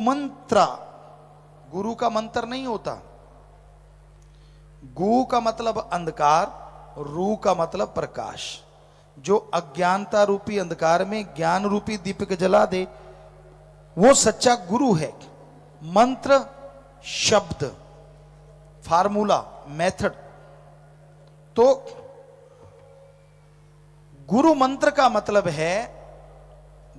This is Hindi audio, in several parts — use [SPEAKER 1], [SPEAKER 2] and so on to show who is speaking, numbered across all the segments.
[SPEAKER 1] मंत्र, गुरु का मंत्र नहीं होता। गु का मतलब अंधकार, रू का मतलब प्रकाश। जो अज्ञानता रूपी अंधकार में ज्ञान रूपी दीपक जला दे, वो सच्चा गुरु है। मंत्र शब्द, फार्मूला, मेथड। तो गुरु मंत्र का मतलब है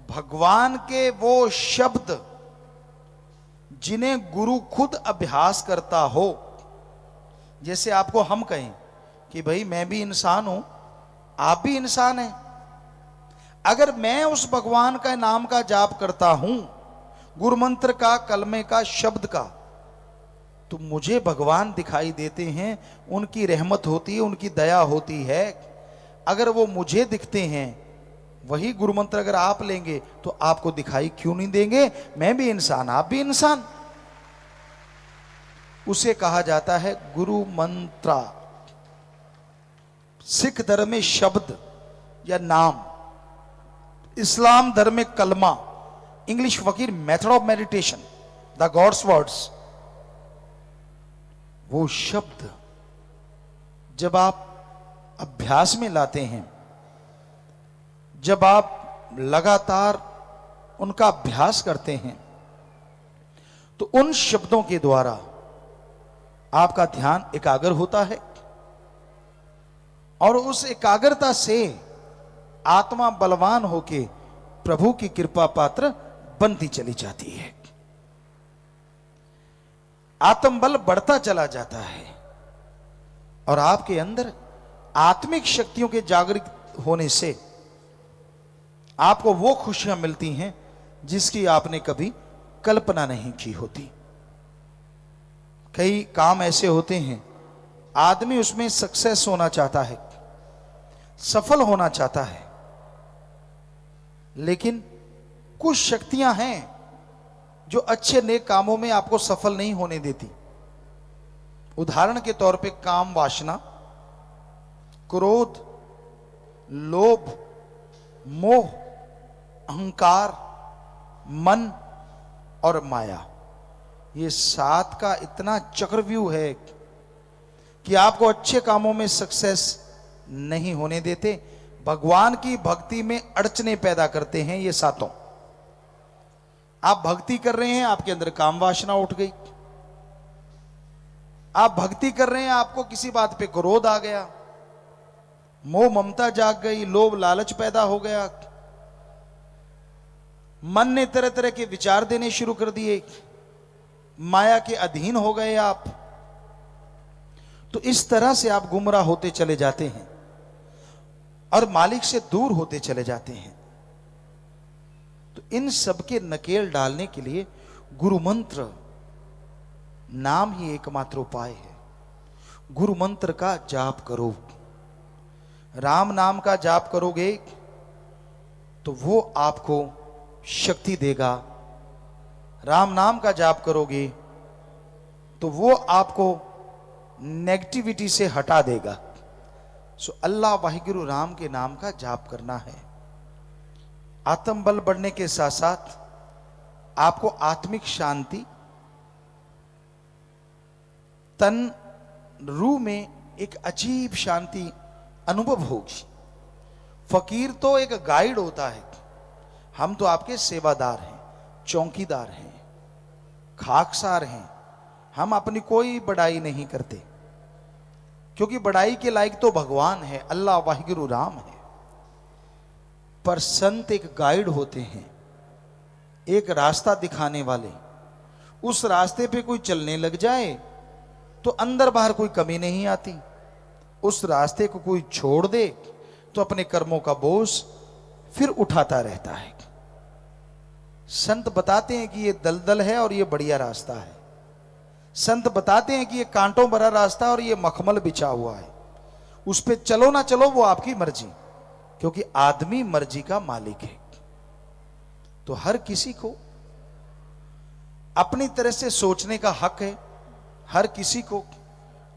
[SPEAKER 1] भगवान के वो शब्द जिन्हें गुरु खुद अभ्यास करता हो। जैसे आपको हम कहें कि भाई मैं भी इंसान हूं, आप भी इंसान हैं। अगर मैं उस भगवान का नाम का जाप करता हूं, गुरु मंत्र का, कलमे का, शब्द का, तो मुझे भगवान दिखाई देते हैं, उनकी रहमत होती है, उनकी दया होती है। अगर वो मुझे दिखते हैं, वही गुरु मंत्र अगर आप लेंगे तो आपको दिखाई क्यों नहीं देंगे? मैं भी इंसान, आप भी इंसान। उसे कहा जाता है गुरु मंत्र। सिख धर्म में शब्द या नाम, इस्लाम धर्म में कलमा, इंग्लिश फकीर method of meditation, the gods words. वो शब्द जब आप अभ्यास में लाते हैं, जब आप लगातार उनका अभ्यास करते हैं, तो उन शब्दों के द्वारा आपका ध्यान एकाग्र होता है और उस एकाग्रता से आत्मा बलवान होके प्रभु की कृपा पात्र बनती चली जाती है। आत्मबल बढ़ता चला जाता है और आपके अंदर आत्मिक शक्तियों के जागृत होने से आपको वो खुशियां मिलती हैं जिसकी आपने कभी कल्पना नहीं की होती। कई काम ऐसे होते हैं, आदमी उसमें सक्सेस होना चाहता है, सफल होना चाहता है, लेकिन कुछ शक्तियां हैं जो अच्छे नेक कामों में आपको सफल नहीं होने देती। उदाहरण के तौर पे काम वासना, क्रोध, लोभ, मोह, अहंकार, मन और माया। ये 7 का इतना चक्रव्यूह है कि आपको अच्छे कामों में सक्सेस नहीं होने देते, भगवान की भक्ति में अड़चने पैदा करते हैं ये 7। आप भक्ति कर रहे हैं, आपके अंदर काम वासना उठ गई। आप भक्ति कर रहे हैं, आपको किसी बात पे क्रोध आ गया, मोह ममता जाग गई, लोभ लालच पैदा हो गया, मन ने तरह तरह के विचार देने शुरू कर दिए, माया के अधीन हो गए आप। तो इस तरह से आप गुमराह होते चले जाते हैं और मालिक से दूर होते चले जाते हैं। तो इन सब के नकेल डालने के लिए गुरु मंत्र नाम ही एकमात्र उपाय है। गुरु मंत्र का जाप करो। राम नाम का जाप करोगे तो वो आपको शक्ति देगा। राम नाम का जाप करोगे तो वो आपको नेगेटिविटी से हटा देगा। सो अल्लाह वाहिगुरु राम के नाम का जाप करना है। आत्म बल बढ़ने के साथ साथ आपको आत्मिक शांति, तन रूह में एक अजीब शांति अनुभव होगी। फकीर तो एक गाइड होता है, हम तो आपके सेवादार हैं, चौकीदार हैं, खाकसार हैं। हम अपनी कोई बड़ाई नहीं करते, क्योंकि बड़ाई के लायक तो भगवान है, अल्लाह वाहिगुरु राम है। पर संत एक गाइड होते हैं, एक रास्ता दिखाने वाले। उस रास्ते पे कोई चलने लग जाए तो अंदर बाहर कोई कमी नहीं आती। उस रास्ते को कोई छोड़ दे तो अपने कर्मों का बोझ फिर उठाता रहता है। संत बताते हैं कि ये दलदल है और ये बढ़िया रास्ता है। संत बताते हैं कि ये कांटों भरा रास्ता और ये मखमल बिछा हुआ है, उस पे चलो ना चलो वो आपकी मर्जी, क्योंकि आदमी मर्जी का मालिक है। तो हर किसी को अपनी तरह से सोचने का हक है, हर किसी को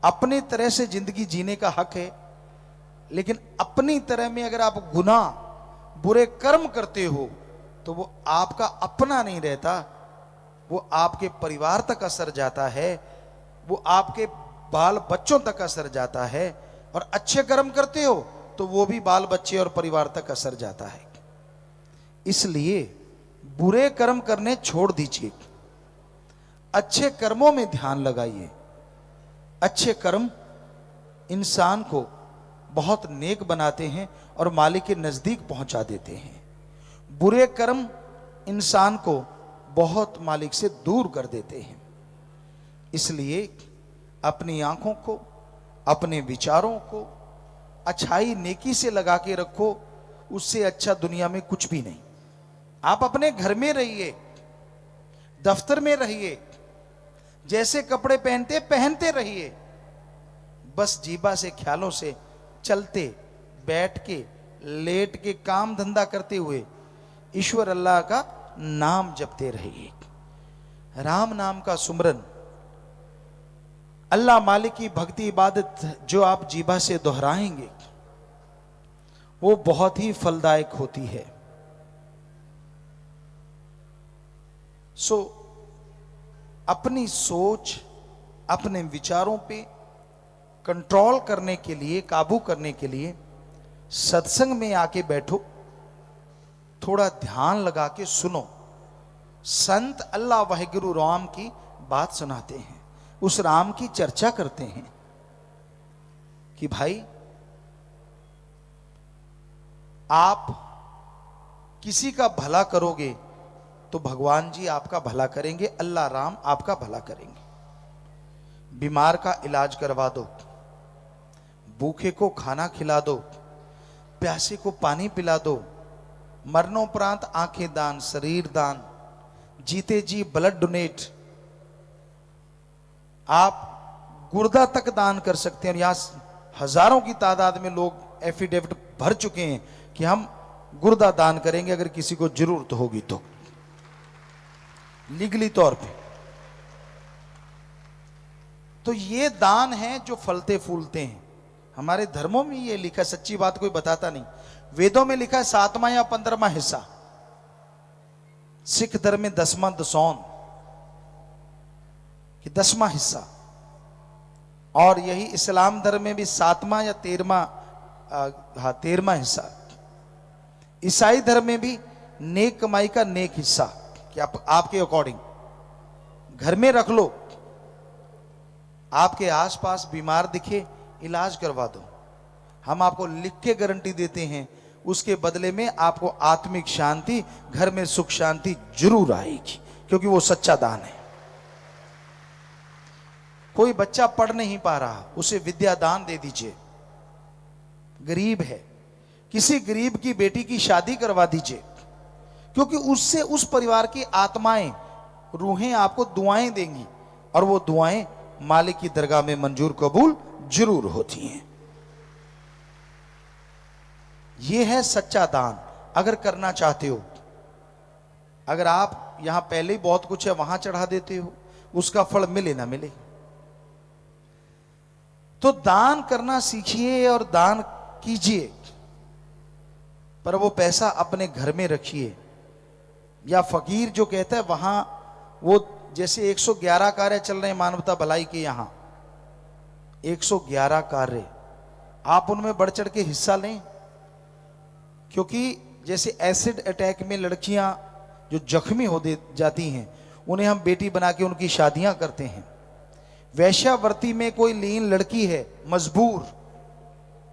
[SPEAKER 1] अपनी तरह से जिंदगी जीने का हक है। लेकिन अपनी तरह में अगर आप गुनाह, बुरे कर्म करते हो तो वो आपका अपना नहीं रहता, वो आपके परिवार तक असर जाता है, वो आपके बाल बच्चों तक असर जाता है। और अच्छे कर्म करते हो तो वो भी बाल बच्चे और परिवार तक असर जाता है। इसलिए बुरे कर्म करने छोड़ दीजिए, अच्छे कर्मों में ध्यान लगाइए। अच्छे कर्म इंसान को बहुत नेक बनाते हैं और मालिक के नजदीक पहुंचा देते हैं। बुरे कर्म इंसान को बहुत मालिक से दूर कर देते हैं। इसलिए अपनी आंखों को, अपने विचारों को अच्छाई नेकी से लगा के रखो। उससे अच्छा दुनिया में कुछ भी नहीं। आप अपने घर में रहिए, दफ्तर में रहिए, जैसे कपड़े पहनते रहिए, बस जीबा से, ख्यालों से चलते, बैठ के, लेट के, काम धंधा करते हुए ईश्वर अल्लाह का नाम जपते रहिए। राम नाम का सुमरन, अल्लाह मालिक की भक्ति इबादत जो आप जीबा से दोहराएंगे वो बहुत ही फलदायक होती है। अपनी सोच, अपने विचारों पे कंट्रोल करने के लिए, काबू करने के लिए सत्संग में आके बैठो, थोड़ा ध्यान लगा के सुनो। संत अल्लाह वाहिगुरु राम की बात सुनाते हैं, उस राम की चर्चा करते हैं कि भाई आप किसी का भला करोगे तो भगवान जी आपका भला करेंगे, अल्लाह राम आपका भला करेंगे। बीमार का इलाज करवा दो, भूखे को खाना खिला दो, प्यासे को पानी पिला दो, मरणोपरांत आंखें दान, शरीर दान, जीते जी ब्लड डोनेट, आप गुर्दा तक दान कर सकते हैं। और यहां हजारों की तादाद में लोग एफिडेविट भर चुके हैं कि हम गुर्दा दान करेंगे अगर किसी को जरूरत होगी तो, लीगली तौर पे। तो ये दान है जो फलते फूलते हैं। हमारे धर्मों में ये लिखा, सच्ची बात कोई बताता नहीं। वेदों में लिखा है 7वां या 15वां हिस्सा, सिख धर्म में 10वां दसौन कि 10वां हिस्सा, और यही इस्लाम धर्म में भी 7वां या 13वां हिस्सा। ईसाई धर्म में भी नेक कमाई का नेक हिस्सा कि आपके अकॉर्डिंग घर में रख लो। आपके आसपास बीमार दिखे, इलाज करवा दो, हम आपको लिख के गारंटी देते हैं, उसके बदले में आपको आत्मिक शांति, घर में सुख शांति जरूर आएगी, क्योंकि वो सच्चा दान है। कोई बच्चा पढ़ नहीं पा रहा, उसे विद्या दान दे दीजिए। गरीब है, किसी गरीब की बेटी की शादी करवा दीजिए, क्योंकि उससे उस परिवार की आत्माएं, रूहें आपको दुआएं देंगी, और वो दुआएं मालिक की दरगाह में मंजूर कबूल जरूर होती हैं। ये है सच्चा दान। अगर करना चाहते हो, अगर आप यहां पहले ही बहुत कुछ है वहां चढ़ा देते हो, उसका फल मिले ना मिले, तो दान करना सीखिए और दान कीजिए, पर वो पैसा अपने घर में रखिए। या फकीर जो कहता है वहां, वो जैसे 111 कार्य चल रहे हैं मानवता भलाई के, यहां 111 कार्य, आप उनमें बढ़ चढ़ के हिस्सा लें। क्योंकि जैसे एसिड अटैक में लड़कियां जो जख्मी हो जाती हैं, उन्हें हम बेटी बना के उनकी शादियां करते हैं। वैश्यावर्ती में कोई लीन लड़की है मजबूर,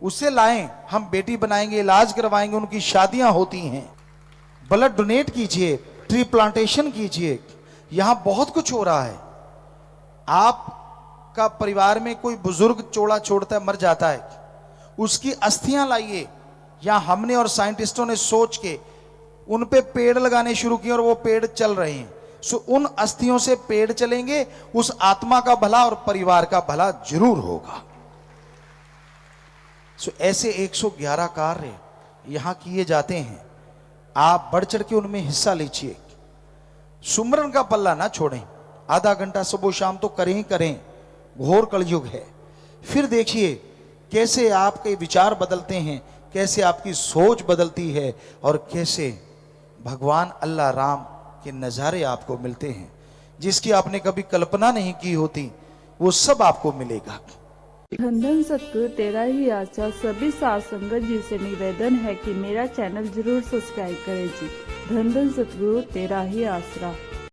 [SPEAKER 1] उसे लाएं, हम बेटी बनाएंगे, इलाज करवाएंगे, उनकी शादियां होती हैं। ब्लड डोनेट कीजिए, ट्री प्लांटेशन कीजिए, यहां बहुत कुछ हो रहा है। आपका परिवार में कोई बुजुर्ग चोड़ा छोड़ता है, मर जाता है, उसकी अस्थियां लाइए। यहां हमने और साइंटिस्टों ने सोच के उन पे पेड़ लगाने शुरू किए और वो पेड़ चल रहे हैं। सो उन अस्थियों से पेड़ चलेंगे, उस आत्मा का भला और परिवार का भला जरूर होगा। सो ऐसे 111 कार्य यहां किए जाते हैं, आप बढ़ चढ़ के उनमें हिस्सा लीजिए। सुमरन का पल्ला ना छोड़ें, आधा घंटा सुबह शाम तो करें ही करें, घोर कलयुग है। फिर देखिए कैसे आपके विचार बदलते हैं, कैसे आपकी सोच बदलती है, और कैसे भगवान अल्लाह राम के नज़ारे आपको मिलते हैं। जिसकी आपने कभी कल्पना नहीं की होती, वो सब आपको मिलेगा।
[SPEAKER 2] धन धन सतगुरु तेरा ही आशा। सभी साथ संगत जी से निवेदन है कि मेरा चैनल जरूर सब्सक्राइब करें जी। धन धन सतगुरु तेरा ही आसरा।